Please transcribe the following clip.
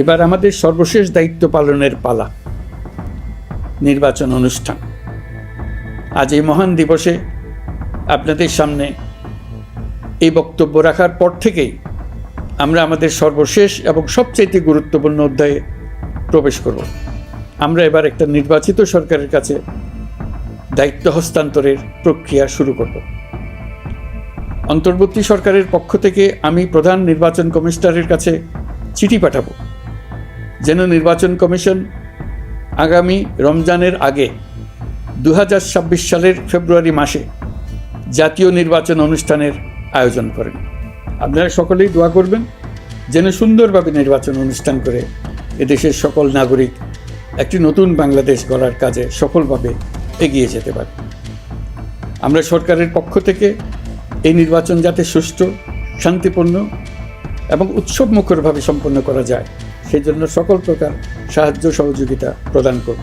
এবার আমাদের সর্বশেষ দায়িত্ব পালনের পালা, নির্বাচন অনুষ্ঠান। আজ এই মহান দিবসে আপনাদের সামনে এই বক্তব্য রাখার পর থেকেই আমরা আমাদের সর্বশেষ এবং সবচেয়ে গুরুত্বপূর্ণ অধ্যায়ে প্রবেশ করব। আমরা এবার একটা নির্বাচিত সরকারের কাছে দায়িত্ব হস্তান্তরের প্রক্রিয়া শুরু করব। অন্তর্বর্তী সরকারের পক্ষ থেকে আমি প্রধান নির্বাচন কমিশনারের কাছে চিঠি পাঠাবো, যেন নির্বাচন কমিশন আগামী রমজানের আগে 2026 সালের ফেব্রুয়ারি মাসে জাতীয় নির্বাচন অনুষ্ঠানের আয়োজন করেন। আপনারা সকলেই দোয়া করবেন যেন সুন্দরভাবে নির্বাচন অনুষ্ঠান করে এদেশের সকল নাগরিক একটি নতুন বাংলাদেশ গড়ার কাজে সফলভাবে এগিয়ে যেতে পারে। আমরা সরকারের পক্ষ থেকে এই নির্বাচন যাতে সুষ্ঠু, শান্তিপূর্ণ এবং উৎসবমুখরভাবে সম্পন্ন করা যায় সেই জন্য সকল প্রকার সাহায্য সহযোগিতা প্রদান করব।